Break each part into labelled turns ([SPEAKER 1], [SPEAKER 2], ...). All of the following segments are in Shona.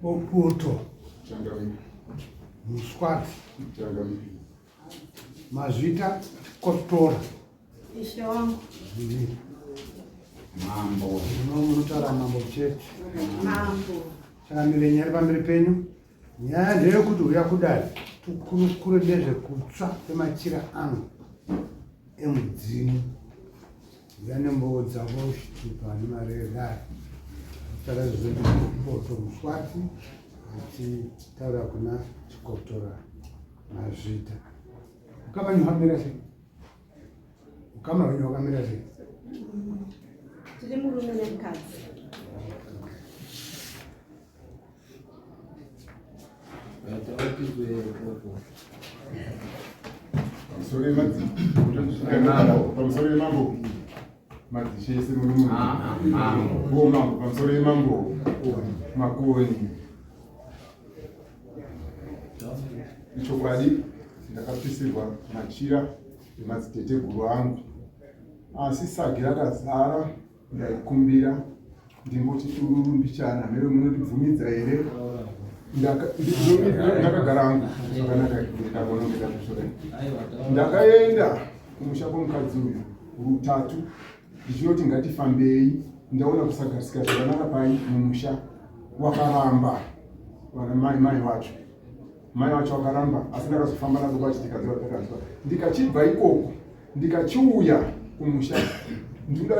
[SPEAKER 1] Boputo Musquati Mazvita Kotora
[SPEAKER 2] Ishe wangu
[SPEAKER 1] Mambo unotaura mambo chete
[SPEAKER 2] mambo
[SPEAKER 1] chakamire nyari pamberi penyu nyaya ndeyekuti uya kudai tukurukure nezvekutsva kwemachira ano emudzimu uya nembowo dzavo shitupa nemaredari taura zvezvopoto Muswati achitaura kuna Chikotora Mazvita. Ukama wenyu wakamira sei? Ukama wenyu wakamira sei?
[SPEAKER 2] tiri murume nemukadzi.
[SPEAKER 3] Pamusoro yemambo madzishese muri mambo pamusoro yemambo makoni ichokwadi ndakapisirwa machira emadziteteguru angu asi sagi rakazara ndaikumbira ndimboti tururu mbichana mere munondibvumidza here ndakagara hangu zvakanaka ndikaonongera kusore ndakaenda kumusha kwomukadzi uyu rutatu ndichinoti ngatifambei ndaona kusagarisika zvakanaka pai mumusha wakaramba vana mai vacho wakaramba asi ndakazofamba nazo kwachitikadziwa takazwa ndikachibva ikoko ndikachiuya kumusha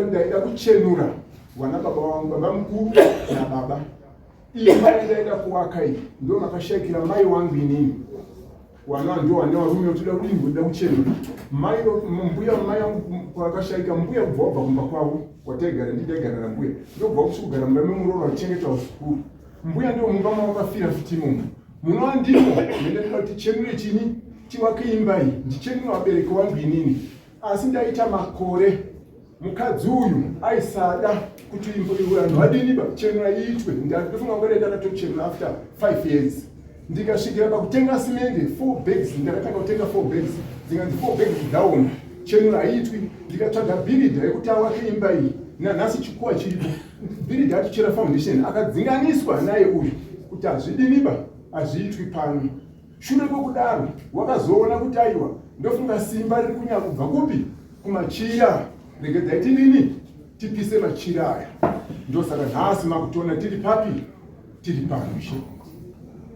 [SPEAKER 3] ndaida kuchenura vana baba vangu baba mukuru nababa imba ndaida kuwaka iyi ndo makashayikira mai wangu inini wana ndo wane varume vatoda kudini kuda kuchenura mai mbuya mai angu kwakashayika mbuya kubva wabva kumba kwavo kwataigara ndidaigara nambuya ndobva kusukugara mumba memuroro vachichengetwa zvikuru mbuya ndo mumba mavakafira futi imomo munova ndimo mene ndida kuti chenure chini chiwake imba iyi ndichenura vabereki vangu inini asi ndaita makore mukadzi uyu aisada kuti vanhu vadini chenura iitwe ndofunga ngoreda ndatokuchenura after 5 years ndikasvikira pakutenga simende 4 bags ndakatanga kutenga 4 bags dzikanzi 4 bags down chenura iitwi ndikatsvaga bhiridha yekuti awake imba iyi nanhasi chikuwa chiripo bhiridha atichera foundation akadzinganiswa naye uyu kuti hazvidiniba hazviitwi pano shure kwekudaro wakazoona kuti aiwa ndofunga simba riri kunyanya kubva kupi kumachira regedzai tinini tipise machira aya ndosaka nhasi makutona tiri papi tiri pamushe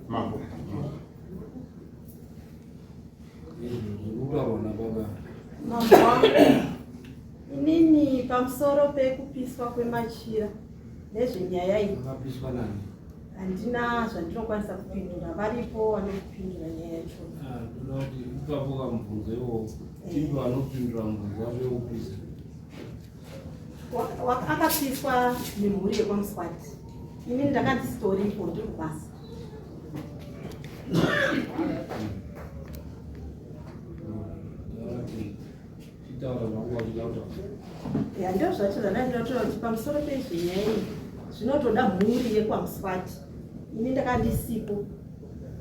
[SPEAKER 3] mambo
[SPEAKER 2] inini pamusoro pekupiswa kwemachira nezvenyaya iyi handina zvandinokwanisa kupindura varipo vanokupindura nyaya yacho
[SPEAKER 4] ukavuka mubvunzo iwo ivo vanopindura mubvunzo wave upisa
[SPEAKER 2] akapiswa nemhuri yekwaMuswati inini ndakanzi sitoripo ndiri kubasa ndo zvacho zvandaitotaura kuti pamusoro pezvenyaya iyi zvinotoda mhuri yekwaMuswati ini ndakandisipo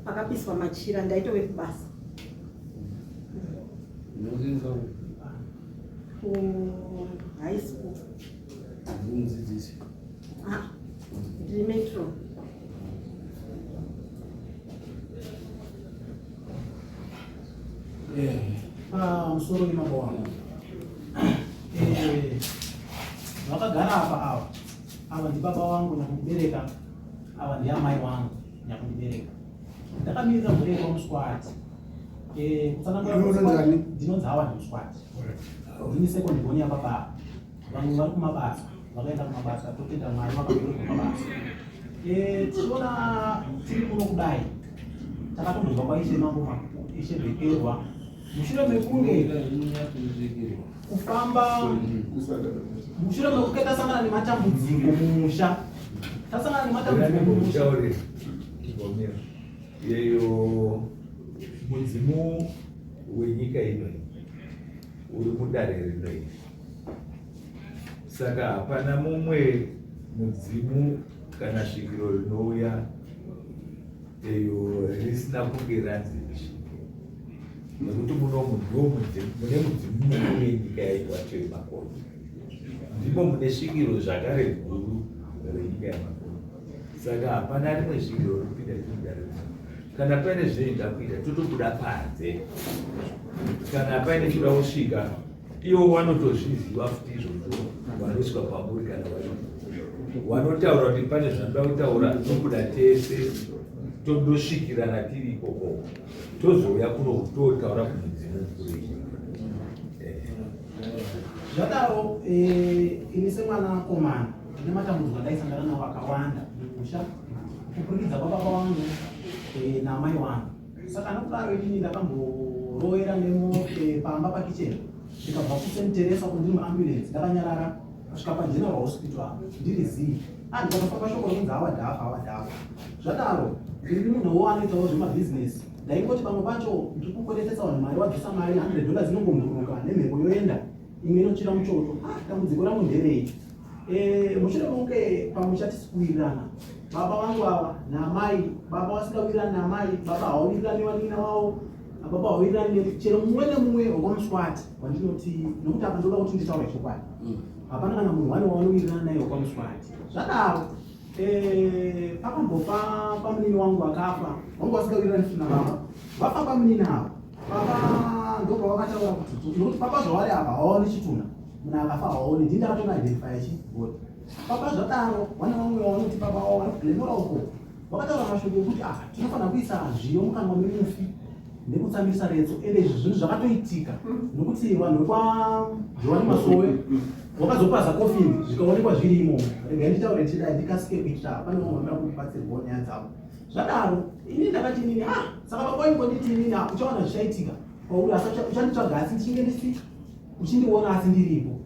[SPEAKER 2] pakapiswa machira ndaitove kubasa kuhigh school ndiri metro
[SPEAKER 5] musoro nemambo wangu vakagara apa ava ndibaba wangu nyakundibereka ava ndiamai wangu nyakundibereka ndakamirira mhuri yekwaMuswati kutsanangura ndinonzi ava ndiMuswati ndini sekondibhoni yababa vamwe vari kumabasa vakaenda kumabasa totenda mwari vakabereka kumabasa tichiona tiri kuno kudai takatombobva kwaishe mambo ishe Bhekerwa mushure mekunge kufamba mushure mekuke tasangana nematambudziko mumusha tasangana nematambudziko mumusha
[SPEAKER 6] yeyo mudzimu wenyika ino uri mudare rino iri saka hapana mumwe mudzimu kana svikiro rinouya eyo risina kunge ranzi risvike nekuti munomu mune mudzimu mukuru wenyika yaitwacho yemakore ndimo mune svikiro zvakare guru munyika yamakomo. Saka hapana rimwe zviro rinopinda tinodarika. Kana paine zvinoita kuita totobuda panze. Kana paine chida kusvika ivo vanotozviziva futi izvozvo vanosvika pamuri kana vanotaura kuti pane zvanoda kutaura tobuda tese tondosvikirana tiri ikoko tozouya kuno totaura kumudzimu kuri.
[SPEAKER 5] Zvadaro ini semwana komana ndine matambudziko andaisangana nawo akawanda mumusha kupurikidza kwababa wangu namai wangu. Saka nokudaro inini ndakamboroera nemo pamba pakicheni ndikabva kuSt Teresa kundiri muambulensi ndakanyarara kusvika paGeneral Hospital ndiri zii ndikatofamba shoko rokunzi awadhafa. Zvadaro ndiri munhuwo anoitawo zvemabhizinesi ndaingoti pamwe pacho ndiri kukweretesa vanhu mari wabvisa mari $100 inongomburuka nemhepo yoenda imwe inochira muchoto. Dambudziko rangu nderei? Mushure mokunge pamusha tisikuwirirana baba vangu ava namai, baba vasingawirirani namai, baba hawawirirani wanina wavo, baba hawawirirani chero mumwe nemumwe wekwaMuswati wandinoti nokuti apa ndoda kuti nditaure chokwadi hapana kana munhu wani wanowirirana naye wekwaMuswati. Zvadaro pakambofa pamunini wangu akafa, wangu vasingawirirani futi nababa vafa pamunini avo. Baba ndobva vakataura kuti nokuti papa zvavari apa hawaoni chituna, munhu akafa hawaoni, ndini ndakatonga identify chibhodi. Papa zvadaro wana vamwe vanoti papa wavo vari kulemura uko vakataura mashoko ekuti tinofanira kuisa zviyo mukanwa memufi nekutsambisa retso. Ende izvi zvinhu zvakatoitika nokuti vanhu vekwaJohani Masowe vakazopaza kofini zvikaonekwa zvirimo. Regai nditaure chidai ndikasike kuita pane vamwe vanoda kubatsirwawo nyaya dzavo. Zvadaro ini ndakati inini saka baba ingonditi inini uchaona zvichaitika pauri asi uchanditsvaga asi ndichinge uchindiona asi ndiripo.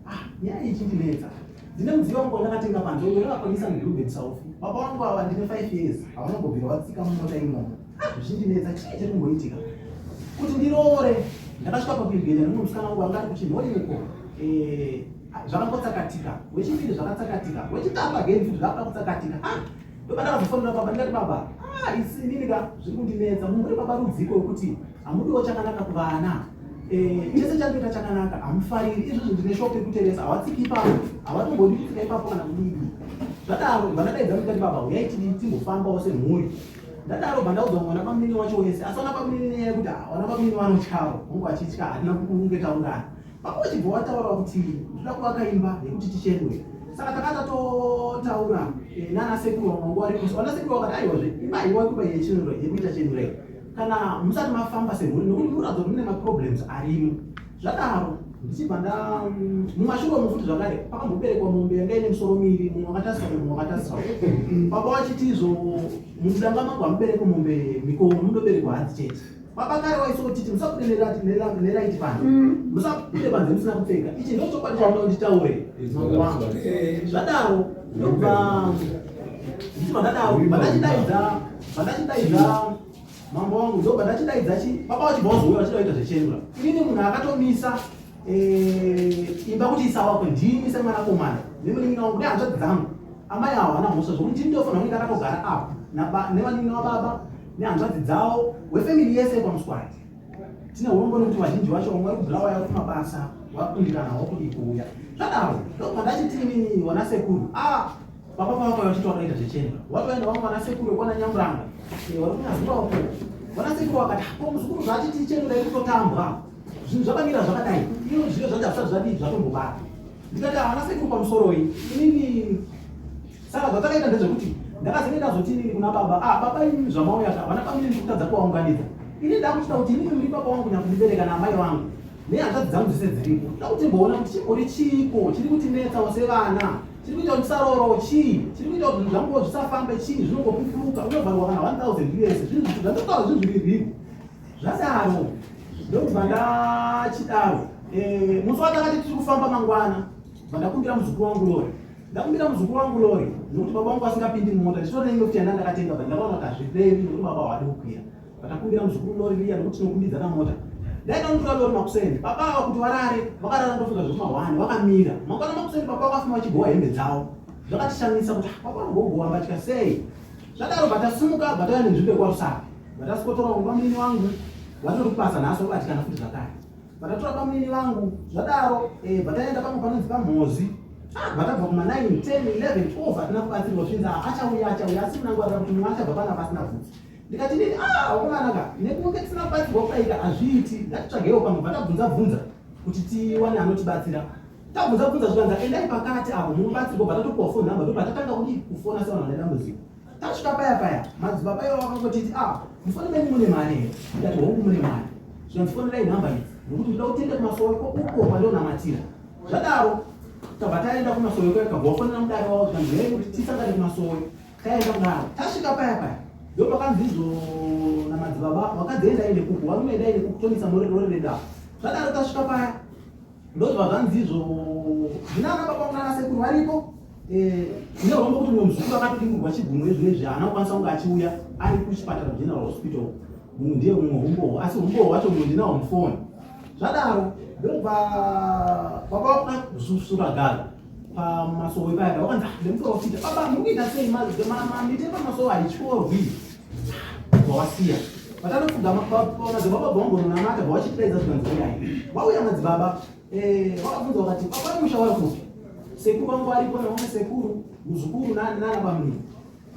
[SPEAKER 5] Nyaya ichindinetsa. Ndine mudziyo wangu wandakatenga panze wakakwanisa muGilbert South. Baba wangu ava ndine 5 years havanogobvira vatsika mumota imomo. Zvichindineetsa chii chiri kumboitika kuti ndiroore. Ndakasvika papilgenya nemumwe musikana wangu angati kuchinhoimeko zvakangotsakatika, wechipiri zvakatsakatika, wechitatu again futi zvakada kutsakatika. Ndoba ndakazofonera baba ndikati baba isi ininika zviri kundinetsa, muri baba rudziko rwekuti hamudiwo chakanaka kuvana. Chese chandoita chakanaka hamufariri, izvozvo ndine shoko yekuteresa havatsiki ipapo, havatombodi kutsika ipapo kana kudii. Zvadaro vandadaidza ndikati baba uyai timbofambawo semhuri. Ndadaro bandaudzwa mwana pamunini wacho wese asi wana pamunini nyaya yekuti wana pamunini vanotyawo vangu vachitya hatina kunge taungana. Papa wachibva wataura kuti ndoda kuvaka imba yekuti tichendwe. Saka takatotaura nana sekuru wangu varikuso. Vana sekuru vakati aiwazve imba iwakuba yechinuro yekuita chendurei kana musati mafamba semhuri nokuti muradzo mune maproblems arimo. Zvadaro ndichibva mumashure mufuti zvakare pakamboberekwa mombe yanga ine misoro miviri, mumwe wakatasira mumwe wakatasira. Baba wachiti izvo mudanga mangu hamubereki mombe mikono munoberekwa hadzi chete. Baba kare waisotiti musabude neraiti panze, musabude panze musina kupfeka. Ichi ndochokwadi chanoda kunditaure mangu wangu. Zvadaro ndobva ndichibva ndadaro vandachidaidza mambo wangu ndobva ndachidaidza baba wachibva wazouya vachidaita zvechenura. Inini munhu akatomisa imba kuti isawakwe ndini semwanakomana nemunin'ina wangu nehanzvadzi dzangu. Amai avo havana mhosva zvokuti ndini ndofanira kunge ndakatogara apo nevanini wababa nehanzvadzi dzavo wefemili yese kwaMuswati. Tine urombo nekuti vazhinji vacho vamwe vari kubvira vaya kumabasa vakundikana wakudi kuuya. Zvadaro ndobva ndachiti inini wana sekuru baba vako vachiti wakaita zvechenura. Watoenda vamwe wana sekuru wekwana Nyamuranga vari kunyaziva uko. Wana sekuru vakati muzukuru zvachiti chenura irikutotambwa zvinhu zvakamira zvakadai iyo zviro zvacho hazvisati zvadii zvatombobata. Ndikati havana sekuru pamusoroi inini. Saka zvatakaita ndezvekuti ndakazenge ndazoti inini kuna baba baba inini zvamauya havana pamunini kutadza kuvaunganidza. Ini ndakuchita kuti inini muri baba wangu nyakundibereka naamai vangu nehanzvadzi dzangu dzese dziripo. Nda kuti mboona kuti chimbori chiiko chiri kutinetsawo sevana, chiri kuita kuti tisaroro chii, chiri kuita kuti zvangu zvisafambe chii, zvinongopufuruka unobvarwa kana 1000 years zvindotaura zvinhu zviri. Zvadaro ndobva ndachidaro musi watakati tiri kufamba mangwana vandakumbira muzukuru wangu lori. Ndakumbira muzukuru wangu lori nokuti baba wangu asingapindi mumota ndichotonenge kuti yanda ndakatenga bva ndakaona kuti hazvirevi nokuti baba wadi kukwira. Vatakumbira muzukuru lori riya nokuti tinokumbidzana mota. Ndaenda nokutora lori makuseni baba ava kuti varare vakarara ndofika zvekuma1 vakamira mangwana makuseni baba vakafuma vachigowa hembe dzavo. Zvakatishamisa kuti baba vangogowa mbatya sei. Zvadaro vatasimuka vatauya nenzvimbo yekwaRusape vatasikotora pamunini wangu vatori kubasa nhasi vabatikana futi zvakare. Vatatora pamunini vangu zvadaro vataenda pamwe panonzi paMhozi. vatabva kuma 9 10 11 12 atina kubatsirwa zvinzi achauya asi munangwarira kuti mumwe achabva pana pasina bvudzi. Ndikati ndini wakanaka nekunge tisina kubatsirwa kudaika hazviiti, ngatitsvagewo pamwe vatabvunza kuti tiwane anotibatsira. Tabvunza zvikanzi endai pakati apo munobatsirwa, vatatopiwa phone number ndopatatanga kufona sevanhu vane dambudziko. Tasvika paya madzibaba ivo vakangotiti mufoni menyu mune mari here? Ndikati hongu mune mari, zvinondifonerai nhamba idzi nokuti ndida kutende kumasoko uko kwandionamatira. Zvadaro tabva taenda kumasowe kweka bvafonera mudare wavo zvikanzi hei kuti tisangane kumasowe. Taenda kudaro tasvika paya ndopakanzi izvo namadzibaba wakadzi ende kuku varume ende kuku tonisa rori redavo. Zvadaro tasvika paya ndozva zvanzi izvo zvinana baba vangu nana sekuru varipo. Ndinoromba kuti mumwe muzukuru akatodingurwa chigumwe zvinezvi haana kukwanisa kunge achiuya ari kuchipatara general hospital. Mumwe ndiye mumwe umbohwo, asi umbohwo wacho mumwe ndinawo mufoni. Zvadaro ndobva baba vakuda kususura gari pamasowe paya wakanzi ndemuprofita baba mukuita sei mamite pamasowe haichorwi wawasiya. Patanofuga madzibaba bvaongononamata bvawachitidaidza zvikanzi uyai wauya madzibaba wakabvunza wakati baba musha wari kupi? Sekuru wangu aripo na wamwe sekuru muzukuru nana bamuni.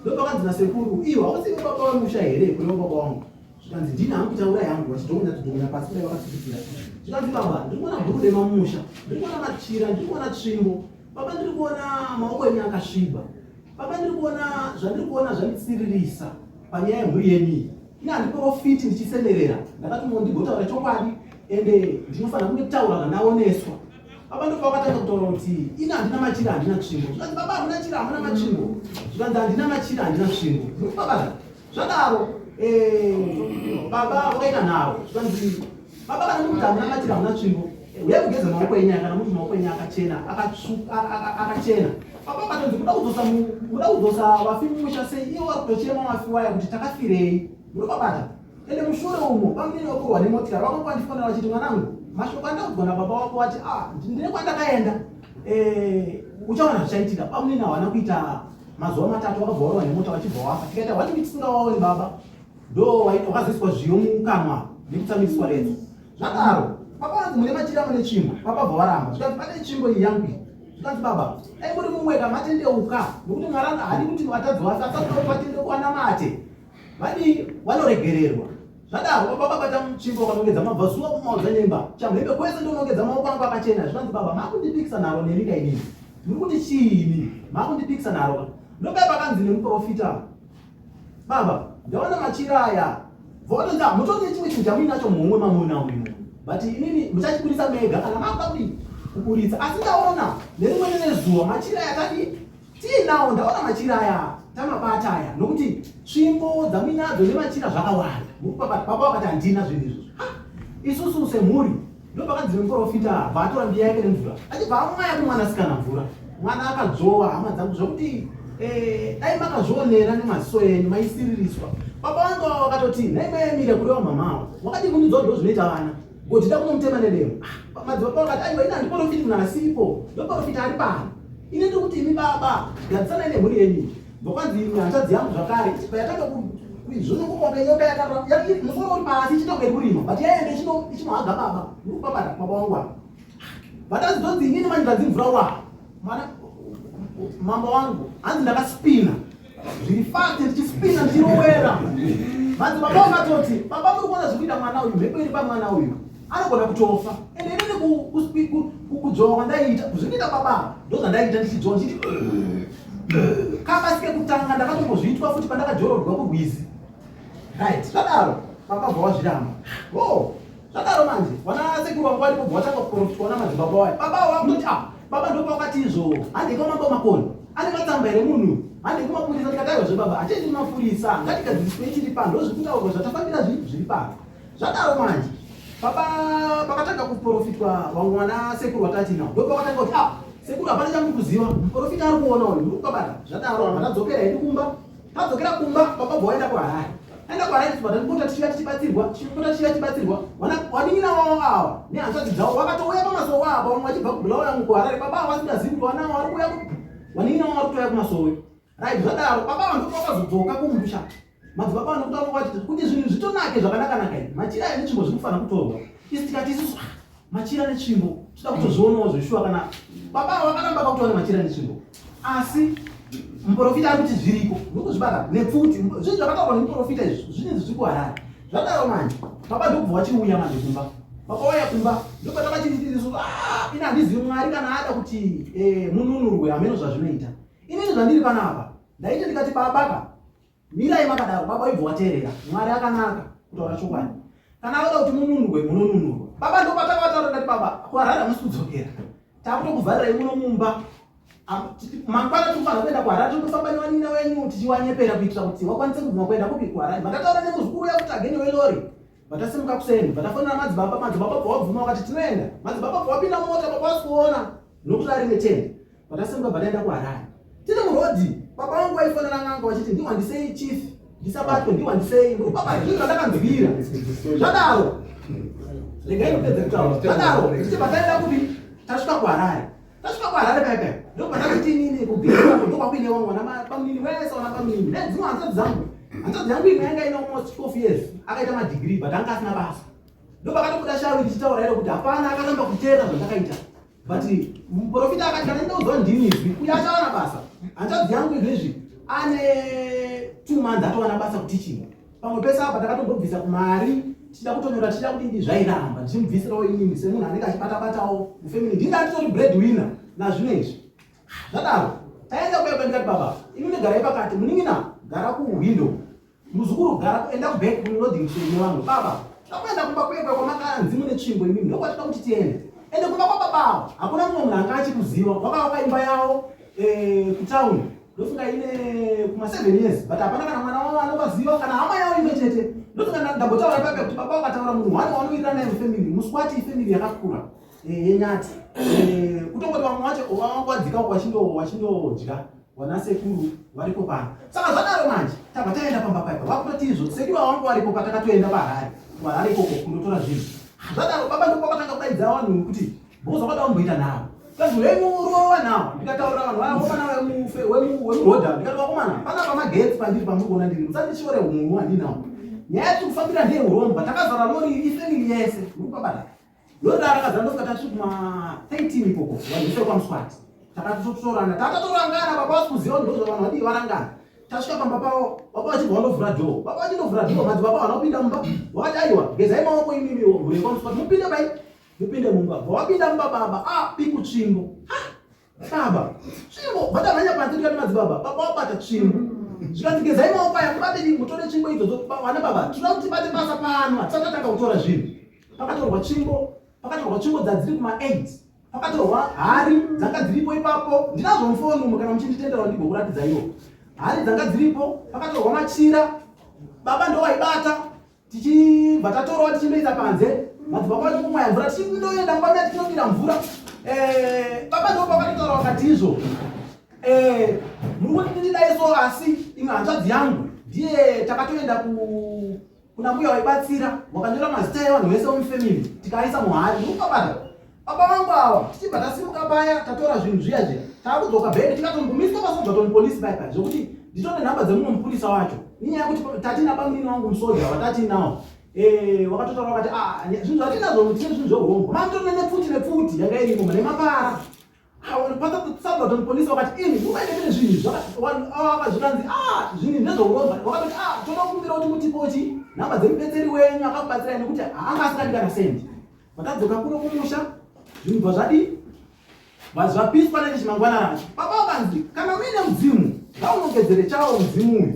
[SPEAKER 5] Ndopakanzi na sekuru iwo hausiwo baba wamusha here kune baba wangu. Zvikanzi ndina hangu taura yangu vachidhongona pasi kudai vakatsikitsira. Zvikanzi baba ndiri kuona bhuku remamusha, ndiri kuona machira, ndiri kuona tsvimbo, baba ndiri kuona maoko enyu akasviba, baba ndiri kuona zvandiri kuona zvandisiririsa panyaya yemhuri yenyu. Ina handiprofiti ndichisemerera, ndakati mondigotaura chokwadi ende ndinofanira kunge taura kana ndaoneswa. Baba ndopa vakatanga kutaura kuti ina handina machira handina tsvimbo. Zvikanzi baba hamuna chira hamuna matsvimbo. Zvikanzi handina machira handina tsvimbo. Baba zvadaro baba wakaita nharo. Zvikanzi baba kana kuti hamuna machira hamuna tsvimbo uye kugeza maoko enyu kana kuti maoko enyu akachena akachena. Baba vatonzi muda kudzosa vafi mumusha sei iwo vari kutochema vafi waya kuti takafirei munobabata. Ende mushure umo pamweni wakurwa nemotikari vakanga vandifonera vachiti mwanangu mashoko andakugona baba wako wati ndine kwandakaenda uchaona zvichaitika. Pamunini hawana kuita mazuva matatu vakabva varwa nemota vachibva wafa. Tikaita watingi tisingawaoni baba ndo wakazoiswa zviyo mukanwa nekutsamiswa redzo. Zvadaro baba vanzi mune machira mune tsvimbo vakabva varamba. Zvikanzi pane tsvimbo iyi yangu iyi. Zvikanzi baba dai muri mumweka matendeuka nokuti mwaranga hari kuti vatadzi vafi asatopatende kuwana mate vadi vanoregererwa. Zvadaro baba bata mutsvimbo vanongedza mabva zuva kumauzanyemba chamhembe kwese ndonongedza maoko angu akachena. Zvikanzi baba makundipikisa nharo nenyika inini muri kuti chiini makundipikisa nharo? Ndopai pakanzi nemuprofita baba ndaona machira aya votonzi mutone chimwe chinhu chamuinacho muhomwe mamuna uyu but inini muchachikurisa mega kana makuda kuti kukuritsa. Asi ndaona nerimweni nezuva machira aya tadi tiinawo ndaona machira aya tamabata aya nokuti tsvimbo dzamuinadzo nemachira zvakawanda. Baba vakati handina zvinhu izvozvo. Isusu semhuri ndopakanzi nemuprofita bvatora mbiya yake nemvura achibva amwaya kumwanasikana mvura. Mwana akadzvova hama dzangu zvokuti dai makazvionera nemaziso enyu maisiririswa. Baba vangu vakatoti nhai maemire kureva mamavo wakati kunidzodzo zvinoita vana kuti da kunomutema nedemo. Madzibaba vakati aiwa ina handiprofiti munhu asipo ndoprofita ari pano. Ine ndiri kuti imi baba gadzisana nemhuri yenyu. Ndokwanzi imwe hanzvadzi yangu zvakare yatanga zvino kukombe nyoka yakati musoro uri pasi ichitongeri kurima but yaende ichinohaga baba ndikubabata baba wangu apa. Vatadzidonzi inini manzvanzi mvura wa mwana mambo wangu hanzi ndakaspina zviri fast ndichispina ndichirowera. Vanzi baba vakatoti baba muri kuona zvikuita mwana uyu mhepo iri pamwana uyu anogona kutofa ende inini kudzonga ndaita kuzvinoita baba ndozvandaita ndichidzonga ndichiti kabasike kutanga ndakatombozvitwa futi pandakajororwa kurwizi. Right, zvadaro baba vawazviramba. Zvadaro manje wana sekuru wangu varipo bvatanga kuprofitwa namadzibaba waya. Baba wakutoti baba ndopa wakati izvo handika mambo makoni ane matsamba here munhu handika mapurisa. Ndikataiwa zvebaba hatiendi mapurisa ngatigadziswe chiri pano ndozvikutaurwa zvatafambira zviri pano. Zvadaro manje baba pakatanga kuprofitwa vamwe wana sekuru watati nawo ndopa wakatanga kuti sekuru hapana chamuri kuziva muprofita ari kuona uyu muri kukabata. Zvadaro vatadzokera hedu kumba tadzokera kumba baba bvawaenda kuharare aenda kuharare tipota tichibatsirwa waningina wavo ava nehanzvadzi dzavo vakatouya pamasowe apa vamwe vachibva kubhulawo yangu kuharare. Baba vasingazivi kuti vana vari kuuya waningina wavo vari kutoya kumasowe. Right, zvadaro baba vanhu vakazodzoka kumusha madzibaba vanokutaura kuti zvinhu zvitonake zvakanaka-naka izvi machira netsvimbo zvinofanira kutorwa. Isi tikati isusu machira netsvimbo tida kutozvionawo zveshuwa kana baba vakaramba kakutora machira netsvimbo asi muprofita ari kuti zviriko ndokuzvibata nepfuti zvinhu zvakataurwa nemuprofita izvi zvinhu zviri kuharara zvadaro manje baba ndokubva vachiuya manje kumba vakauya kumba ndopatakachitiriso ina handizivi mwari kana ada kuti mununurwe hameno zvazvinoita inini zvandiri panapa ndaiti ndikati babaka mirai makadaro baba ibva wateerera mwari akanaka kutaura chokwadi kana vada kuti mununurwe munonunurwa baba ndopatavataura ndati baba kuharara hamusi kudzokera takutokuvharirai muno mumba mangwana tinofanira kuenda kuharare tondofamba nevanina wenyu tichiwanyepera kuitira kuti wakwanise kubvuma kuenda kupi kuharare vatataura nemuzukuru yakuti ageni welori vatasimuka kuseni vatafonera madzibaba bva wabvuma wakati tinoenda madzibaba bva wapinda mumota baba wasikuona nokuti ari netende vatasimuka bva taenda kuharare tiri murodhi baba vangu vaifonera n'anga vachiti ndiwandisei chief ndisabatwe ndiwandisei baba zvinhu zvandakanzwira zvadaro regai ndipedze kutaura zvadaro tichi pataenda kupi tasvika kuharare paipai ndopatakati inini kubvira ndokwakuinewa mwana pamunini wese wana pamunini nedzimwe hanzvadzi yangu imwe yanga ine almost 12 years akaita madegree but anga asina basa ndopakatobuda shauri tichitaura iro kuti hapana akaramba kuteera zvandakaita but muprofita akati kana ndaudzwa ndini izvi uye achawana basa hanzvadzi yangu izvezvi ane 2 months atowana basa kutichinga pamwe pese apa takatobvisa kumari tichida kutonyora tichida kudini zvairamba ndichimubvisirawo inini semunhu anenge achibata-batawo mufamily ndinganditori breadwinner nazvino izvi zvadaro taenda kuya ndikati baba inini garai pakati muningina gara kuhwindo muzukuru gara enda kuback kuloading station nevamwe baba takuenda kumba kwekwe kwamakanzi mune tsvimbo imimi ndokwatida kuti tiende ende kumba kwababa hakuna mumwe munhu anga achikuziva vakavaka imba yawo kutaundi ndofunga ine kuma7 years but hapana kana mwana wavo anovaziva kana hama yawo imwe chete ndofunga ndambotaura ipape kuti baba vakataura munhu wani wanoirira naye mufamily muswati ifamily yakakura yenyati kutongoti vamwe wacho wavangwadzika wachindodya wana sekuru varipo pano saka zvadaro manje tabva taenda pamba paipa vakutotizvo sekiwa wangu varipo patakatoenda paharare ikoko kundotora zvinhu zvadaro baba ndokwakatanga kudaidza vanhu kuti bhoza kwada kumboita navo kanzi wemurowa navo ndikataurira vanhu vakomana wemurodha ndikati vakomana pana pamagetsi pandiri pamurikuona ndiri musandichiore humuru handinawo nyaya yati kufambira ndiye uromba takazara lori ifamily yese urikubabata lori darakazara ndosvika tasvika kuma13 ikoko vanhu vese kwamuswati takatotorana takatorangana baba vasikuziva ndozvo vanhu vadii varangana tasvika pamba pavo baba vachibva vandovhura dhoo baba vachindovhura dhoo madzi baba vanopinda mumba vakati aiwa gezai maoko imimi hurekwamuswati mupinde bai mupinde mumba vawapinda mumba baba piku tsvimbo baba tsvimbo vatamhanya panze tikati madzibaba baba wabata tsvimbo zvikanzi gezai maoko aya mubate mutore tsvimbo idzodzo vana baba tinoda kuti bate basa pano hatisatanga kutora zvinhu pakatorwa tsvimbo dzadziri kuma8 pakatorwa hari dzanga dziripo ipapo ndinazvo mufoni kana muchinditendera ndigokuratidza iwo hari dzanga dziripo pakatorwa machira baba ndowaibata tichibva tatorawa tichinoisa panze madzibaba vacho kumwaya mvura tichindoenda ngwamia tichinobira mvura baba ndo pakatotaura vakati izvo muri kuti ndidaiso asi imwe hanzvadzi yangu ndiye takatoenda kuna mbuya waibatsira wakanyora mazita evanhu vese vomufamily tikaisa muhari ndokubabata baba vangu ava tichibva tasimuka paya tatora zvinhu zviya zviya taakudzoka bhedi tikatombomiswa pasoja tomupolisi paipa zvokuti nditone nhamba dzemumwe mupurisa wacho ninyaya yekuti tatina bamunini wangu musoja watatinawo wakatotaura vakati zvinhu zvatinazvo tine zvinhu zveurombo mamutori nepfuti yanga irimo mane mapara pasabva tomupolisi wakati ini uvaine kune zvinhu zvikanzi zvinhu ndezveurombo wakatoti toda kukumbira kuti mutipochi nhamba dzemubetseri wenyu akakubatsirai nekuti haanga asingadi kana sendi vakadzoka kuno kumusha zvinhu bva zvadii zvapiswa nechimangwana racho baba vakanzi kana uine mudzimu ngaunongedzere chawo mudzimu uyu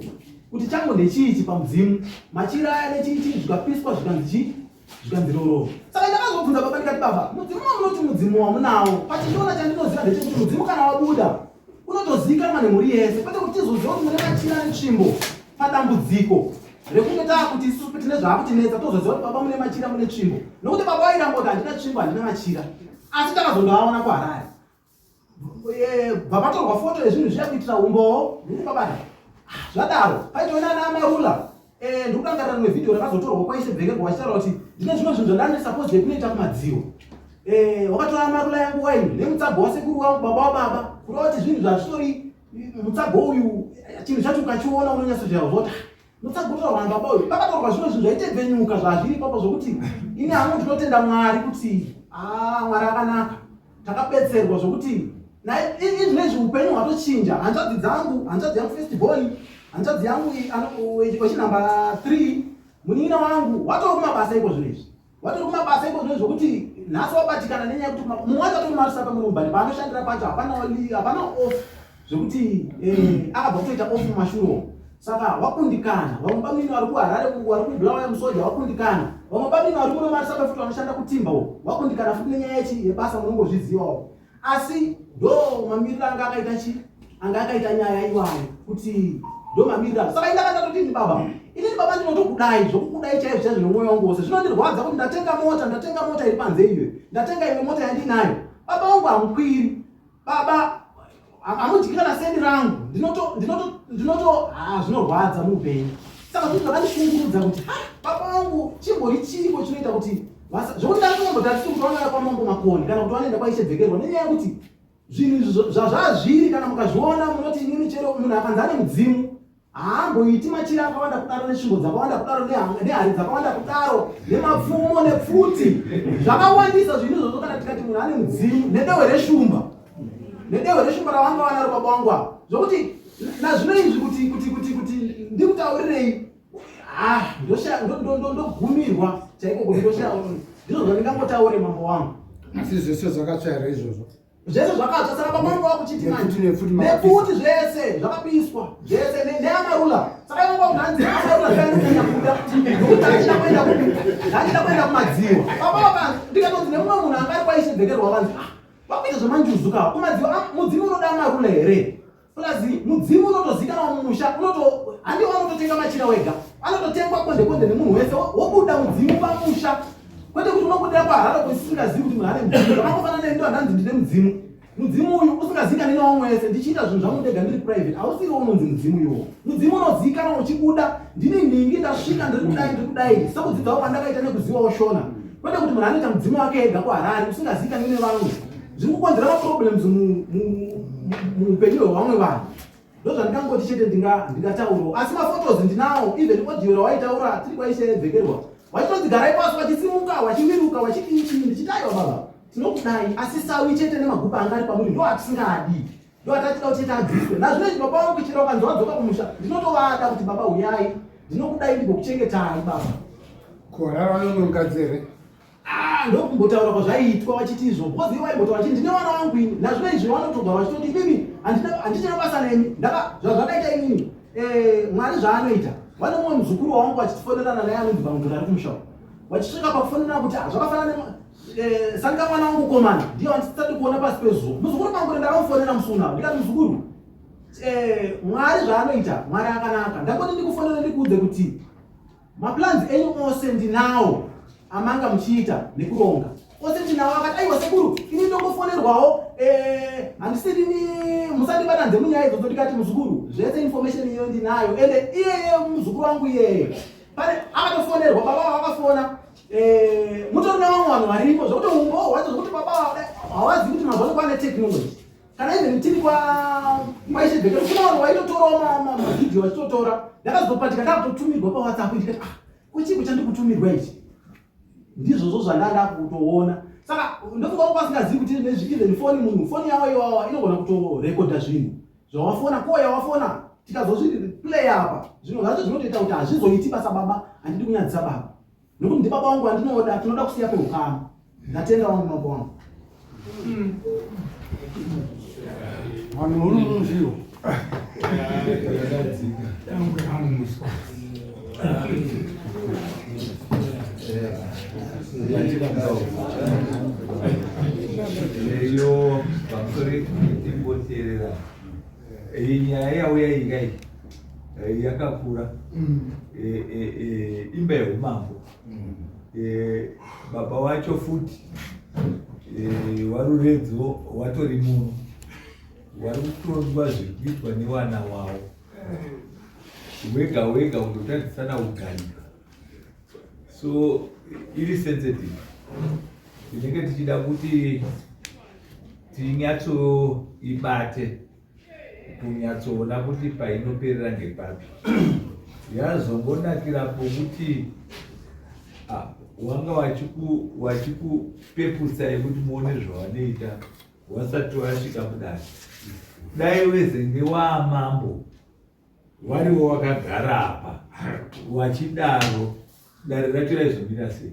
[SPEAKER 5] kuti changu ndechiichi pamudzimu machira aya nechiichi zvikapiswa zvikanzi rororo saka ndakazobvunza baba ndikati baba mudzimu wamunoti mudzimu wamunawo pachichiona chandinoziva ndechekuti mudzimu kana wabuda unotozikanwa nemhuri yese kwete kuti tizoziva kuti mune machira netsvimbo padambudziko rekunge taakuti isusu tine zvaakutinetsa tozoziva kuti baba mune machira mune tsvimbo nokuti baba wairamboti handina tsvimbo handina machira asi takazondoaona kuharare bvapatorwa foto yezvinhu zviya kuitira umbowo ndikubabata zvadaro paitoona ana amarula ndikudangarira rimwe vhidhiyo rakazotorwa kwaise bhekebho wachitaura kuti ndine zvimwe zvinhu zvandandisapozde kunoita kumadziwo wakatora amarula yangu waini nemutsago wasekuru wangu baba wababa kureva kuti zvinhu zvazvitori mutsago uyu chinhu chacho ukachiona unonyatsoziva zoti mutsagotorwa nababa uyu pakatorwa zvimwe zvinhu zvaitebvenyuka zvazviri papo zvokuti ini hangu ndinotenda mwari kuti Mwari akanaka. Takabetserwa zvokuti izvinezvi upenyu hwatochinja. Hanzvadzi yangu first born, hanzvadzi yangu wechinamba 3, munin'ina wangu watori kumabasa iko zvinezvi. Zvokuti nhasi wabatikana nenyaya yekuti mumwe wacho atori marisapa murumbani paanoshandira pacho hapana off zvokuti akabva kutoita off mumashure. Saka wakundikana. Vamwe bamini vari kuHarare vari kubulawayo musoja wakundikana. Vamwe bamini vari kuno marisapa futi vanoshanda kutimba wakundikana futi nenyaya yebasa munongozvizivawo. Asi ndo mamiriro anga akaita nyaya iwayo kuti ndo mamiriro. Saka indakatoti ini baba ndinotokudai zvokukudai chaizvo nomwoyo wangu wose. Zvinondirwadza kuti ndatenga mota iri panze iwe, ndatenga imwe mota yandinayo. Baba wangu hamukwiri. Baba amudyikana sendi rangu. Zvinorwadza muupenyu. Saka kuti zvakandishungurudza kuti baba wangu chimbori chipo chinoita kuti zvokuti ndatombotati kuti wanoenda kwamambo Makoni kana kuti wanoenda kwaIshe nenyaya yekuti zvinhu zvazviri kana mukazviona munoti inini chero munhu akanzi ane mudzimu haamboiti machira akawanda kudaro nesvingo dzakawanda kudaro nehari dzakawanda kudaro nemapfumo nepfuti zvakawandisa zvinhu izvozvo. Kana tikati munhu ane mudzimu nedehwe reshumba ravanga wanaro baba wangu apa zvokuti nazvino izvi kuti ndikutaurirei ndogumirwa chaiko kuti ndizvo zvandingangotaure mambo wangu.
[SPEAKER 1] Asi zvese zvakatsvaira izvozvo.
[SPEAKER 5] Zvese zvakatsva. Saka baba vangu vakuchiti nefuti zvese zvakapiswa zvese neamarula. Saka vangu vakunhanzi amarula zvainokunya kuda nokuti ndachida kuenda kumadziva. Baba ndikatonzi nemumwe munhu anga ari kwaIshe vanzi vakuita zvemanjuzuka kumadziva. Mudzimu unoda amarula here? Plazi mudzimu unotozikanwa mumusha handiwo anototenga machira wega, anototengwa konde nemunhu wese wobuda mudzimu pamusha. Kwete kuti unobudira paHarare kwesisingazivi kuti munhu ane mudzimu. Zvakangofana nendo handanzi ndine mudzimu. Mudzimu uyu usingazikani neumwe wese. Ndichiita zvinhu zvangu ndega ndiri private hausiriwo unonzi mudzimu iwowo. Mudzimu unozikanwa uchibuda. Ndine nhingi ndasvika ndiri kudai sekudzidzawo kwandakaita nekuzivawo shona. Kwete kuti munhu anoita mudzimu wake ega kuHarare usingazikani nevamwe. Zviri kukonzera maproblems muupenyu hwevamwe vanhu. Ndo zvandingangoti chete ndingataurawo. Asi mafotos ndinawo, even audio rawaitaura tiri kwaIshe wachitodzigarai pasi wachisimuka wachiviruka wachiti ndichitaiwa baba tinokudai. Asi sawi chete nemagupa anga ari pamuri ndo hatisingadi, ndo hatachida kuti chete abviswe. Nazvinezvi baba wangu kuchira ukanzi wadzoka kumusha ndinotovada kuti baba uyai ndinokudai ndigokuchengetai baba.
[SPEAKER 1] KuHarare vanonongadzere
[SPEAKER 5] ndokumbotaura kwazvaiitwa vachiti izvo because iwo aimbotaura chiti ndine vana vangu ini. Nazvino izvi vanotogara vachitoti mimi handichina basa nemi zvazvakaita inini. Mwari zvaanoita. Vane mumwe muzukuru wangu vachitifonerana naye anonzi Bangura ari kumusha. Vachisvika pakufonerana kuti zvakafanana sanga mwana wangu komana ndiye wandisati kuona pasi pezuva. Muzukuru Bangura ndakamufonera musuna ndikati muzukuru Mwari zvaanoita Mwari akanaka. Ndangoti ndikufonera ndikuudze kuti maplans enyu ose ndinawo amanga muchiita nekuronga ose ndinawo. Akati aiwa sekuru ini ndongofonerwawo handisiri musandibata nze munyaya idzodzo. Ndikati muzukuru zvese information iyo ndinayo ende iyeye muzukuru wangu iyeye pane akatofonerwa baba vakafona mutori nevamwe vanhu varipo zvokuti umbo hwacho zvokuti baba hawazi kuti mazvano kwane technology kana even tiri kwaIshe kuna vanhu vaitotorawo mavhidhiyo vachitotora. Ndakazopatika ndakutotumirwa paWhatsApp ndikati kuchipi chandikutumirwa ichi ndizvozvo zvandanda kutoona. Saka ndofunga kuti vasingazivi kuti even foni yavo iwawa inogona kutorekodha zvinhu zvawafona ko yawafona tikazozviplay apa zvinhu zvacho zvinotoita kuti hazvizoiti basa baba handidi kunyadzisa baba nokuti ndi baba wangu andinoda tinoda kusiya peukama. Ndatenda wangu baba wangu.
[SPEAKER 1] vanhu uri munzvimbo
[SPEAKER 6] iyo pamusori timboteerera iyi nyaya yauya ingai yakakura imba yeumambo. Baba wacho futi waruredzo watori muno wari kutonzwa zviri kuitwa nevana wavo wega wega kundotadzisana kugarika. So iri sensitive tinenge tichida kuti tinyatsoibate kunyatsoona kuti painoperera ngepapi. Yazongonakira pokuti wanga wachikupepusai kuti muone zvavanoita wasati wasvika kudare. Dai wezenge waamambo wariwo wakagara apa wachidaro, dare racho raizomira sei?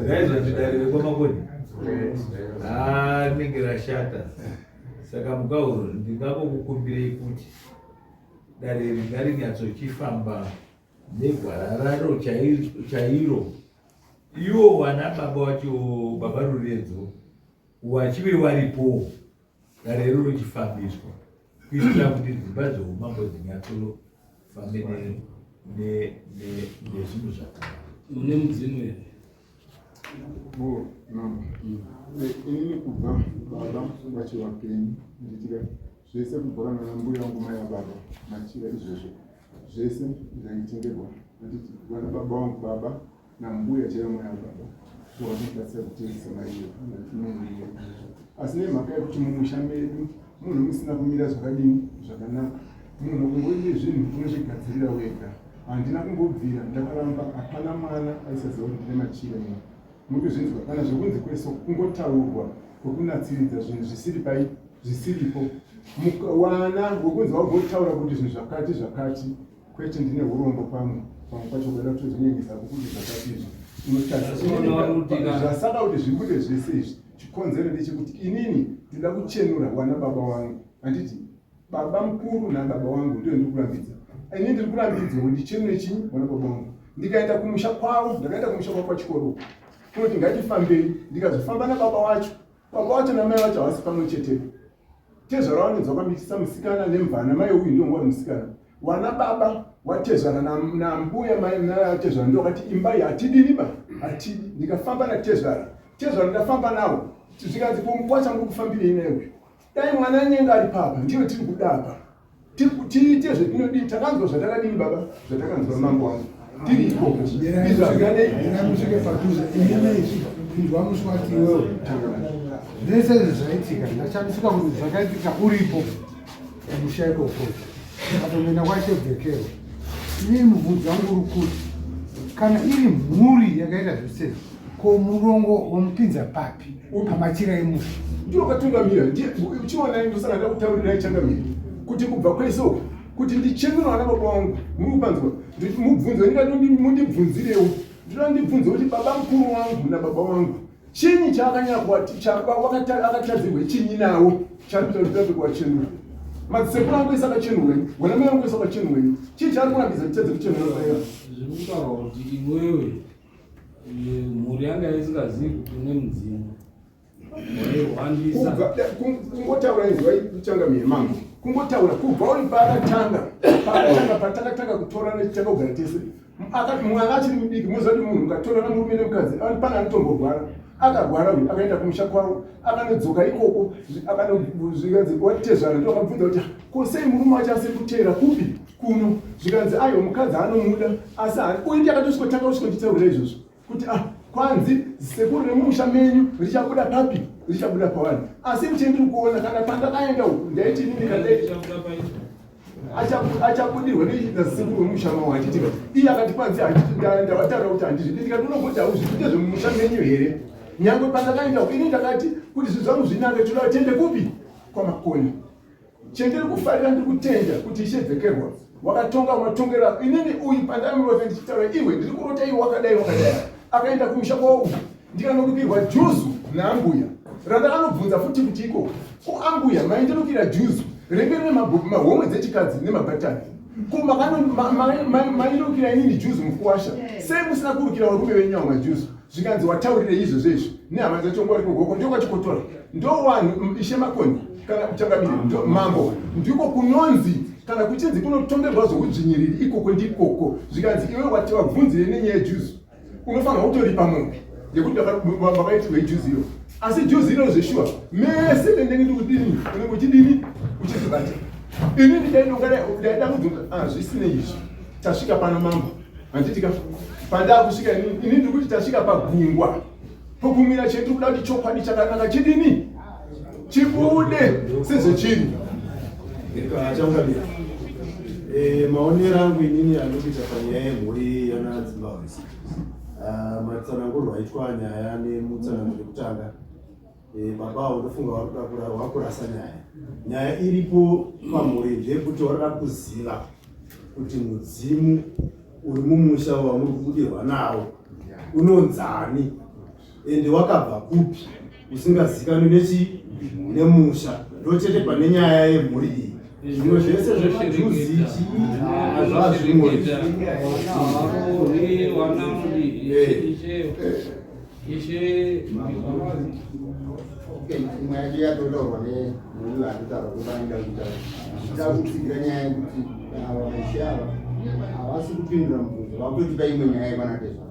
[SPEAKER 6] Raizoti dare rekwamakoni rinenge rashata. Saka mukauro ndingakukumbirei kuti dare ringarinyatsochifamba negwara raro chairo. Iwo wana baba wacho, baba Ruredzo, wachive waripo dare rero richifambiswa kuitira kuti dzimba dzoumambo dzinyatsofambe nezvinhu zvakanaka.
[SPEAKER 4] Mune mudzimu here?
[SPEAKER 3] Inini kubva baba vachivapenyu ndichira zvese kubva kana mbuya wangu mai ababa machira izvozvo zvese zvaitengerwa anditi vana baba wangu baba nambuya chaiva mai ababa zvavanobatsira kutengesa maiyo naiyo. Asi nemhaka yekuti mumusha medu munhu musina kumira zvakadini zvakanaka, munhu kungoite zvinhu unochigadzirira wega. Handina kungobvira, ndakaramba hapana mwana aisaziva kuti ndine machira ino. Mukuzvinzwa kana zvokunzi kweso kungotaurwa kwokunatsiridza zvinhu zvisiri pai zvisiripo. Wana wokunzi wagotaura kuti zvinhu zvakati kwete ndine urombo pamwe pacho kuda kutozvinyengesa kuti zvakati izvi unotaura zvasada kuti zvibude zvese izvi. Chikonzero ndechekuti inini ndinoda kuchenura wana baba wangu. Handiti baba mukuru nababa wangu ndio ndikurambidza. Inini ndiri kurambidza kuti ndichenure chinyi wana baba wangu. Ndikaenda kumusha kwavo, ndakaenda kumusha kwavo pachikoro. Kunoti ngatifambei, ndikazofamba nababa wacho. Baba wacho namai wacho havasi pamwe chete. Tezvara vanonzwa kwambikisa musikana nemvana, mai uyu ndio nguva musikana. Wana baba watezvara nambuya mai natezvara ndio wakati imbai hatidini ba, hatidi. Ndikafamba natezvara. Tezvara ndafamba navo. Zvikanzi kumukwacha ngokufambirei newe. Dai mwana nyenga ari papa, ndiyo tiri kudapa. Tiite zvetinodini, takanzwa zvatakadini baba, zvatakanzwa mambo wangu. Tiri ikoko.
[SPEAKER 1] Musvike padhuze inenezi kunzwa muswati iwewe. Zvese zvaitika ndachamisika kuti zvakaitika uripo musha ikoko. Katomena kwacho bhekero. Inini mubvunzo wangu uri kuti kana iri mhuri yakaita zvose ko murongo womupinza papi pamachira emusha.
[SPEAKER 3] Ndio katungamira. Uchiona ndosaka ndakutaurira ichangamira. Kuti kubva kwesoko kuti ndichenura vana baba wangu murupanzwa mubvunzo mundibvunzirewo. Ndinoda ndibvunze kuti baba mukuru wangu nababa wangu chinyi chaakatadzirwa chinyi nawo charikuita kuwachenura. Madziseko angu isakachenurweni, wana mai wangu isakachenurweni. Chii chaari kurambidza kutedza kuchenura baba?
[SPEAKER 4] Zviri kutaura kuti iwewe mhuri yanga isingazivi kuti une mudzimu waihwandisa.
[SPEAKER 3] Kungotaura izwa ichangamire mangu. Kungotaura kubva uri paakatanga patakatanga kutora nechitanga kugara tese. Akati mwana achiri mudiki muzoti munhu ukatora murume nemukadzi pana anotomborwara. Akarwara uyu akaenda kumusha kwavo, akanodzoka ikoko, zvikanzi watezvara ndio akabvunza kuti kosei murume wacho asiri kuteera kupi kuno. Zvikanzi aiwa mukadzi anomuda asi uyu ndiye akatosvikotanga kusvikonditaurira izvozvo kuti kwanzi sekuru remusha menyu richabuda papi, richabuda pawani. Asi mutendiri kuona kana pandakaenda uku ndaiti nini kandai achabudirwa nesekuru remusha mawo achitika. Iye akati kwanzi ndawataura kuti handizvidi ndikatonomboti hauzvikuite zvemumusha menyu here. Nyange pandakaenda uku ini ndakati kuti zvinhu zvangu zvinake toda tiende kupi kwamakoni. Chendiri kufarira ndiri kutenda kuti ichedzekerwa wakatonga matongera. Inini uyu pandamirova ndichitaura iwe ndiri kurota iwe wakadai akaenda kumusha kwavo ndikanokukirwa juzu naambuya randakanobvunza futi kuti iko kuambuya maindirukira juzu renge rine mahomwe dzechikadzi nemabhatani maindirukira inini juzu mukuwasha. Sei musina kurukira varume venyu vamwe juzu? Zvikanzi wataurire izvo zvezvo nehama dzacho ngwari kugoko ndiko kwachikotora. Ndo wanhu ishe makoni kana kuchangamire mambo ndiko kunonzi kana kuchinzi kunotongerwa zvokudzvinyiriri ikoko ndikoko. Zvikanzi iwe wabvunzire nenyaya yejuzu unofanira kutoripa munhu ngekuti vakaitirwa ijuzi iro. Asi juzi iro zveshuwa mese ndenge ndikudini unenge uchidini uchizibata. Inini ndaida kubvunza zvisine izvi tasvika pano mambo handitika pandaa kusvika inini ndiri kuti tasvika pagungwa pokumira chedu kuda kuti chokwadi chakanaka chidini chibude sezvechiri.
[SPEAKER 7] Achangamira maonero angu inini anopita panyaya yemhuri yanadzimba wese matsanangurwa aitwa nyaya nemutsananguro wekutanga baba unofunga wakurasa nyaya iripo pamhuri ndeyekuti warida kuziva kuti mudzimu uri mumusha wamuri kubudirwa nawo unonzani ende wakabva kupi usingazikanwi nemusha ndochete pane nyaya yemhuri iyi zvimwe zvese zvemajuzi
[SPEAKER 8] imwe yacho yatotaurwa nemunhu anotaura kuti vanoda kuita zvida kutsigira nyaya yekuti ava mushava havasi kupindura mubvunzo vakutotipa imwe nyaya yevanatezva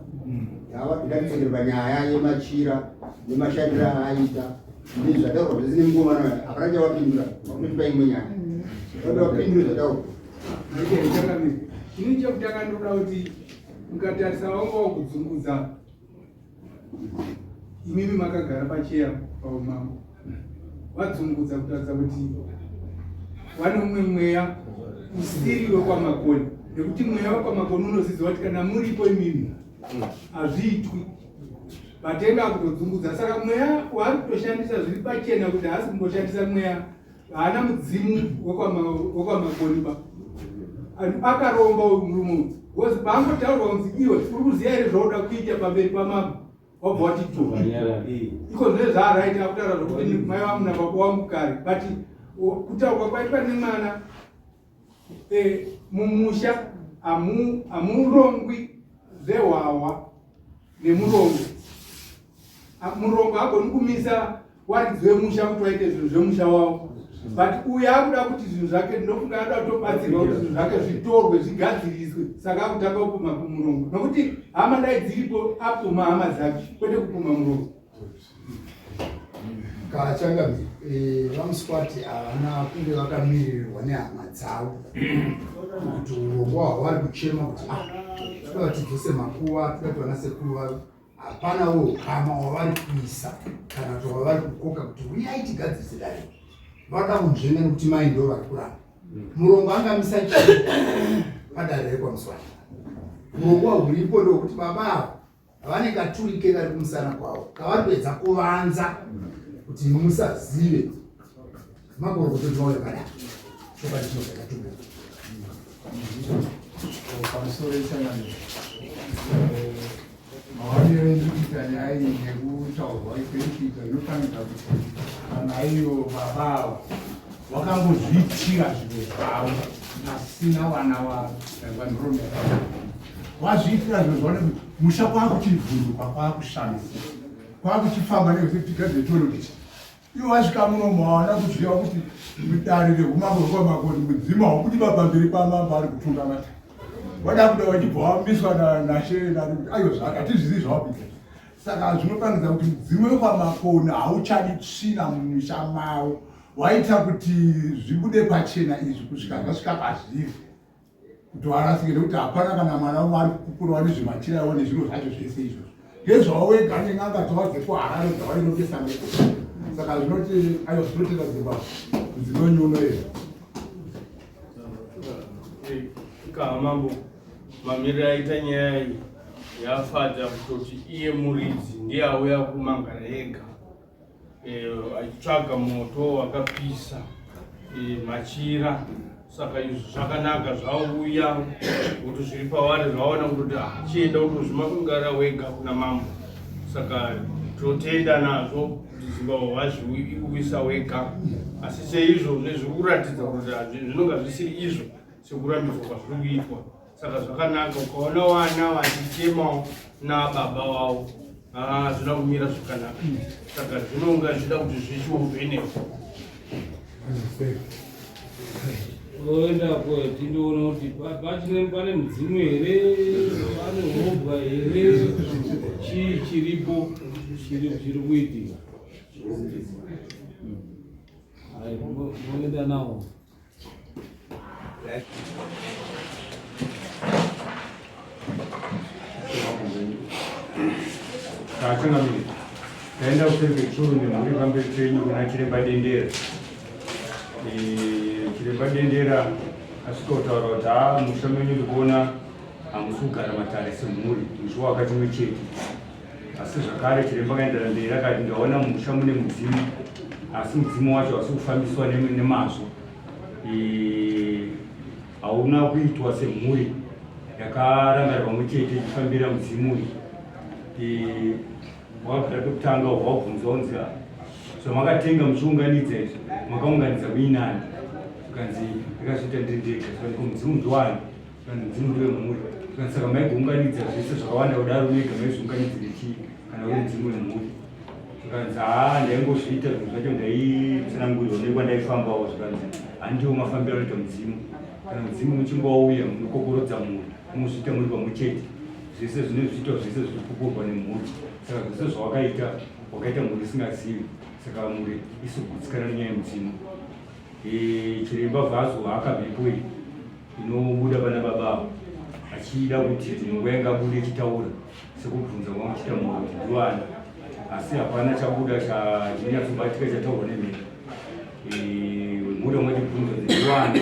[SPEAKER 8] yava ikatitsengerwa nyaya yemachira nemashandiro aaita ndii zvataurwa zvese nemungomano hapana chavapindura vakutotipa imwe nyaya vada vapindure zvataurwa
[SPEAKER 1] ini chekutanga ndoda kuti mukatarisa wanga wakudzungudza imimi makagara pacheya paumambo wadzungudza kutaridza kuti wane umwe mweya usiri wekwamakoni nekuti mweya wekwamakoni unozidzwa kuti kana muripo imimi hazviitwi matenga akutodzungudza saka mweya waari kutoshandisa zviri pachena kuti haasi kumboshandisa mweya haana mudzimu wekwamakoni ba akaromba uyu murume because paangotaurwa kunzi iwe uri kuziva here zvauda kuita pamberi pamambo wabva watito iko ndizvo zvaaraita akutaura zvokuti mai vangu nababa vangu kare but kutaurwa kwaitwa nemwana mumusha hamurongwi zvehwawa nemurongo murongo agoni kumisa waridzi wemusha kuti waite zvinhu zvemusha wavo but uyo akuda kuti zvinhu zvake ndinofunga ada kutobatsirwa kuti zvinhu zvake zvitorwe zvigadziriswe saka akutanga kupuma kumurongo nokuti hama dai dziripo apuma hama dzake kwete kupuma murongo
[SPEAKER 9] kachangami vamuswati havana kunge vakamirirwa nehama dzavo kuti urongwa hwavari kuchema kuti toda tidzose makuva toda kuti vana sekuru vavo hapanawo ukama wavari kuisa kana kuti wavari kukoka kuti uyai tigadzirise dare vada kunzvenga nekuti mai ndo vari kuramba murongo angamisa chii padare rekwamuswati urongwa huripo ndokuti baba avo havane katurike kari kumusana kwavo kavari kuedza kuvanza kuti musazive makorokotodzinoona kadai chokati chinozvakatumira
[SPEAKER 1] pamusoro isangano maonero edu kuita nyaya iyi nekutaurwa ikweikuita inofanira kuti kana iyo baba avo wakambozviitira zvinhu zvavo asina vana vanhurume wazviitira zvinhu zvavo nekuti musha kwakuchivhunduka kwakushamisa kwakuchifamba nezvitika zvetorokiti ivo vasvika muno mawana kuziva kuti mudare rehumambo rwemakoni mudzima hwakuti pamberi pamambo ari kutunga mata wada kuda wachibva wamiswa nashe ayo zvakatizvizi zvawapika saka zvinofanidza kuti mudzimu wekwamakoni hauchadi tsvina mumusha mavo waita kuti zvibude pachena izvi kusvika zvasvika pazviri kuti warasike nekuti hapana kana mwana umwe ari kukurawa nezvemachirawo nezvinhu zvacho zvese izvozvo ngezvawega nen'anga dzawadzekuharare dzawainotesa meko saka zvinoti ayo zvinotedzadzirwa dzinonyuno here
[SPEAKER 4] kahamambo mamiriro aita nyaya iyi yafadza kutoti iye muridzi ndiye auya kumangara ega achitsvaga moto wakapisa machira saka izvo zvakanaka zvauya kuti zviri pavari zvaona kutoti chienda kutozvimangara wega kuna mambo saka totenda nazvo kuti zingawazviuyisa wega asi seizvo nezviri kuratidza kuti zvinonga zvisiri izvo sekurambidzwa kwazviri kuitwa saka zvakanaka ukaona vana vachichemawo nababa wavo zvina kumira zvakanaka saka zvinonga zvida kuti zvichiupeneko oendapo tindoona kuti pane mudzimu here pane hobwa here chii chiripo chiri kuitika moenda nawo
[SPEAKER 3] Kachangamire taenda kuseri kwechuru nemhuri pamberi penyu kuna chiremba dendera. Chiremba dendera asvika kutaura kuti musha menyu ndikuona
[SPEAKER 10] hamusi kugara matare semhuri mushwa wakati muchete. Asi zvakare chiremba kaendera mberi akati ndaona musha mune mudzimu, asi mudzimu wacho hasi kufambiswa nemazvo, hauna kuitwa semhuri yakarangarirwa muchete ichifambira mudzimu uyu. Wakagara pekutanga wabvunza unzi zvamakatenga muchiunganidza izvi makaunganidza muinani, ukanzi akazviita ndendega, saka mudzimu ndiwani, ukanzi mudzimu ndewemhuri, ukanzi saka maigounganidza zvese zvakawanda kudaro mega maizviunganidzire chii kana uri mudzimu wemhuri. Ukanzi ndaingozviita zvinhu zvacho ndaitsanangurirwa nekwandaifambawo, zvikanzi handiwo mafambiro anoita mudzimu. Kana mudzimu muchingouya munokokorodza mhuri, munozviita muri pamuchete, zvese zvine zviitwa zvese zvirikukurwa nemhuri. Saka zvese zvawakaita wakaita mhuri isingazivi, saka mhuri isokugutsikana nenyaya yemudzimu. Chiremba vhazo akabvepo inobuda pana baba achida kuti nguva ingabude chitaura sekubvunza kwamuchita mhuri kuti ndiwani, asi hapana chabuda chanyatsobatika chataurwa nemhuri. Muda mwachibvunza kuti ndiwani,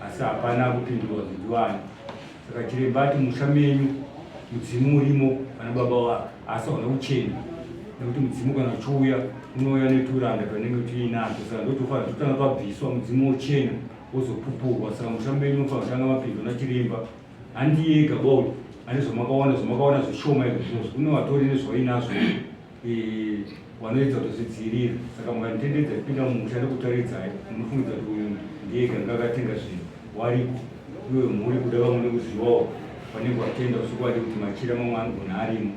[SPEAKER 10] asi hapana kupindurwa kuti ndiwani. Saka chiremba ati musha menyu mudzimu urimo pana baba wake, asi hauna uchena, nekuti mudzimu kana uchiuya unouya neturanda twanenge tuinato. Saka ndotofanira kutanga twabviswa mudzimu uchena wozopupurwa. Saka musha menyu unofanira kutanga mapindwa nachiremba. Handi yega bauti ane zvamakaona zvishoma izvozvo, kune vatori nezvainazvo vanoedza kutozvidzivirira. Saka mukanditendedza kupinda mumusha ndokutaridzai, munofungidza kuti uyu ndiyega ngakatenga zvinhu waripo, uye mhuri kuda vamwe nekuzivawo vanenge vatenda usikwadi kuti machira mamwe anogona arimo.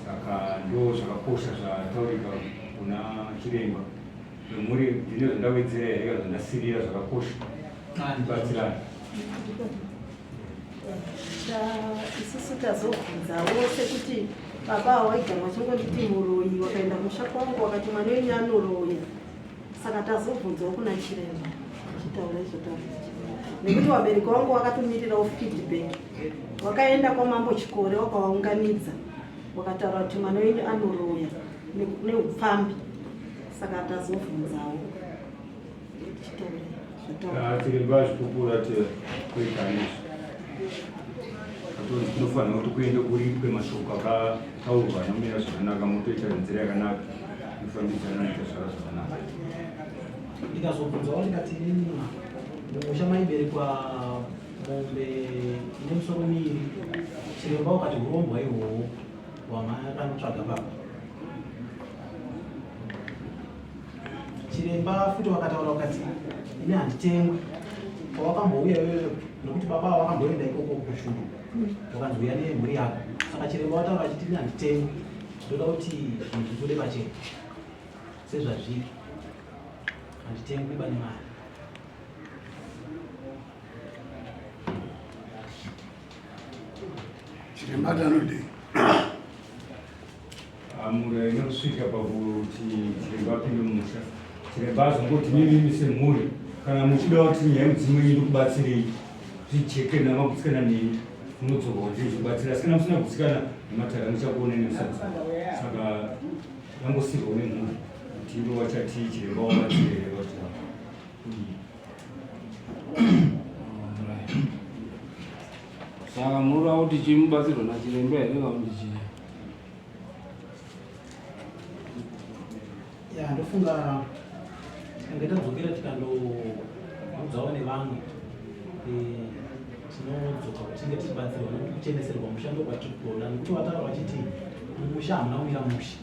[SPEAKER 10] Saka ndo zvakakosha zvataurika kuna chiremba. Mhuri ndine zvandawedzera here kana zvandasirira zvakakosha kubatsirana.
[SPEAKER 2] Isusu tazobvunzawo sekuti baba waigara wachingonditi muroyi, wakaenda musha kwangu wakati mwana wenyu anoroya. Saka tazobvunzawo kuna chiremba chitaura izvotaura, nekuti wabereki wangu wakatomirirawo feedback. Wakaenda kwamambo Chikore wakawaunganidza, wakataura kuti mwana wenyu anoroya neupfambi. Saka tazobvunzawo chitaura
[SPEAKER 10] chiremba zvipupura kwekaniswa tinofanira kuti kuende kuripwe mashoko akataurwa anomira zvakanaka, motoita nzira yakanaka inofambidzana noita zvakanaka.
[SPEAKER 5] Ndikazobvunzawo ndikati inini mumusha maiberekwa mombe ine misoro miviri, chiremba ukati urombwa ihwohwo hwamakanotsvaga baba. Chiremba futi wakataura ukati ine handitengwi, pawakambouya iyoyo nokuti baba wakamboenda ikoko kushungu wakanzouya nemhuri yako. Saka chiremba wataura achiti ine handitengwi, ndoda kuti zvinhu zvibude pachena sezvazviri, handitengwi bane mari.
[SPEAKER 1] Chiremba tanodei
[SPEAKER 10] mhuri inosvika pakuti chiremba apinde mumusha, chiremba azongoti mimi semhuri kana muchida kuti nyaya mudzimu iri kubatsirei zvijeke namagutsikana neni munodzoka kuti zvibatsira, asi kana musina kugutsikana nematara muchakuona nemusatsa. Saka yangosirwa nemhuri kuti iro wachati chiremba wabatsirei.
[SPEAKER 4] Saka munoda kuti chimubatsirwa nachiremba here kana kuti chii?
[SPEAKER 5] Ndofunga kange tadzokera tikandoudzawo nevamwe tinodzoka kutinge tichibatsirwa nekuti kucheneserwa mushando kwatiri kuona, nekuti wataura wachiti mumusha hamuna kumira musha.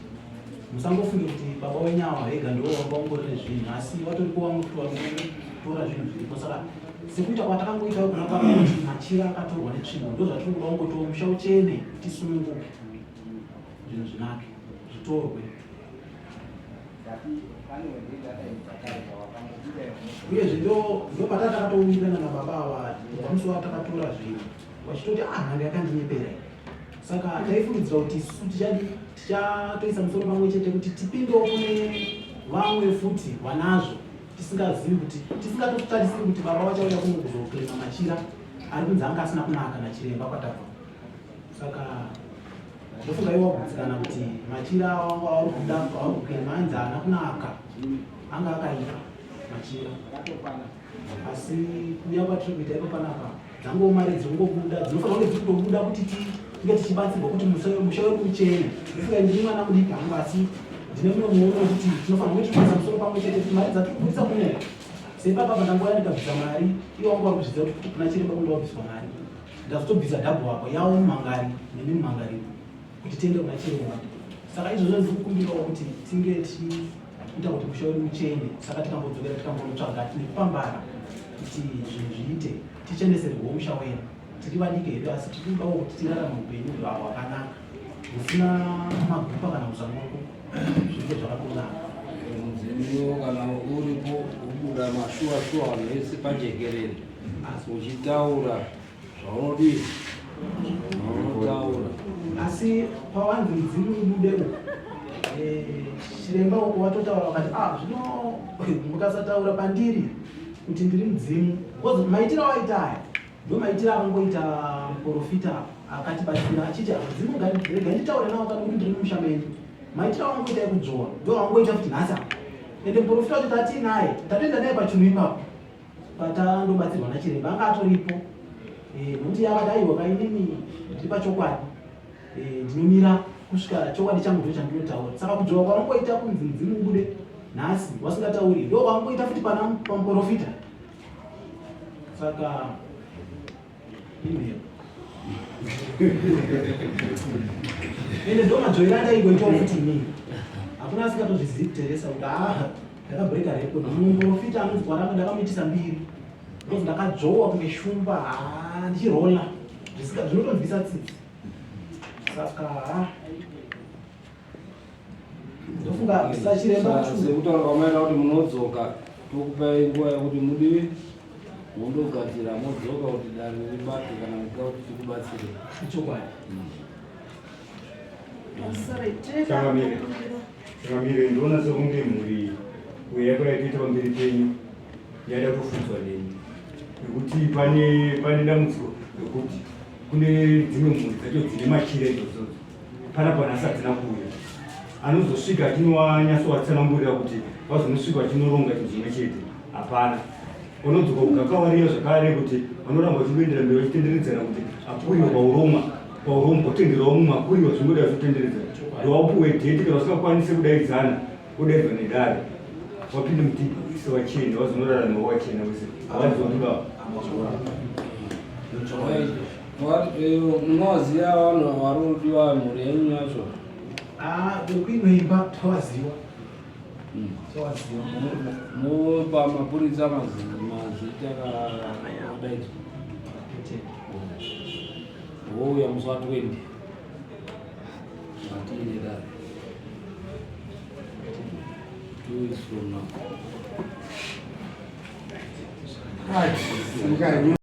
[SPEAKER 5] Musangofunge kuti baba wenyawa hega ndiwo wangaongorere zvinhu, asi watoripo wamwe kuti wanotora zvinhu zviripo. Saka sekuita kwatakangoitawo kuna baba kuti machira akatorwa netsvimbo, ndo zvatiri kuda kungotiwo musha uchene, tisununguke, zvinhu zvinake zvitorwe. Uyezve ndo patata takatoumbirana nababa ava pamusi watakatora zvinhu wachitoti nhanga yakandinyepera. Saka taifungidzira kuti isusu tichatoisa musoro pamwe chete kuti tipindewo kune vamwe futi vanazvo tisingazivi kuti tisingatotarisiri kuti baba vachauya kuno kuzoklema machira ari kunzi anga asina kunaka nachiremba kwatabva. Saka ndofunga iwo wagutsikana kuti machira wangu auri kuklema anzi haana kunaka, anga akaipa machira, asi kuuya kwatiri kuita ipo panapa dzango mari dzingobuda dzinofanira kunge dziri kutobuda kuti tinge tichibatsirwa kuti musha wedu uchene. Ndifunga ndiri mwana mudiki hangu asi ndine mumwe muono kuti tinofanira kunge tichibvisa musoro pamwe chete kuti mari dzatiri kubvisa kuno sepapa pandangoya ndikabvisa mari iwo wangu vari kuzvidza kuti kuna chiremba kunge wabviswa mari ndazotobvisa dhabhu wako yawo mumhangari nemi mumhangari kuti tiende kuna chiremba. Saka izvozvo ndiri kukumbirawo kuti tinge tichiita kuti musha wedu uchene. Saka tikambodzokera tikambonotsvaga nekupambara kuti zvinhu zviite ticheneserwewo musha wedu. Tiri vadiki hedu asi tiridawo kuti tirarame upenyu hwakanaka husina magupa kana kuzamoko zvinge zvakatonaka.
[SPEAKER 11] Mudzimu kana uripo ubuda mashuwa nese pajekerere uchitaura zvaunodii zvaunotauura
[SPEAKER 5] asi pawanzi mudzimu ubude chiremba uko watotaura wakati zvino mukasataura pandiri kuti ndiri mudzimu kozi maitiro awaita aya ndo maitiro akangoita muprofita akatibatsira achiti mudzimu rega nditaure nawo kana kuti ndiri mumusha menyu maitiro awangoita ekudzvowa ndo awangoita kuti nhasi ende muprofita wacho tati naye tatoenda naye pachinhu ipapo patandobatsirwa nachiremba anga atoripo nokuti akati aiwa kainini ndiri pachokwadi ndinomira kusvika chokwadi changu ndo chandinotaura. Saka kudzvowa kwavangoita kunzi mudzimu ubude nhasi wasingatauri ndo kwavangoita futi pamuprofita. Saka imhero ende ndo madzoira andaigoitawo futi inini hakuna asingatozvizivi kuteresa kuti ndakabreka record muprofita anonzi waranga ndakamuitisa 2 ndozi ndakadzvowa kunge shumba ndichirola zvinotonzwisa tsitsi. Saka ndofunga sachiremba
[SPEAKER 11] sekutaura kwamaita kuti munodzoka tokupai nguva yekuti mudivi mondogadzira modzoka kuti dare ribate kana kuka kuti tikubatsire
[SPEAKER 5] ichokwadi.
[SPEAKER 10] Changamire ndinoona sekunge mhuri yakwayatiita pamberi penyu yada kufunzwa nemi nekuti pane dambudziko rekuti kune dzimwe mhuri dzacho dzine machire idzodzo panapa nhasi hadzina kuuya anozosvika achinowanyasowatsanangurira kuti vazonosvika vachinoronga chinhu chimwe chete hapana. Unodzoka kugakawariya zvakare kuti vanoramba vachingoendera mberi vachitenderedzana kuti apuriwa pauroma kutenderawo mumwe apuriwa zvingoda zvitenderedzana ndowaupuwe dheti kana vasingakwanise kudaidzana odaidzwa nedare wapinde mutise wachenda vazonorarama wachena wese havadzondiva
[SPEAKER 11] munoziva vanhu varodiwa mhuri yenyu yacho
[SPEAKER 5] vekuinoimba tawaziva
[SPEAKER 11] mupamapurisa mazita akadaidzwa wouya musi wa 20 matiine dare 2 weeks from now.
[SPEAKER 1] Right.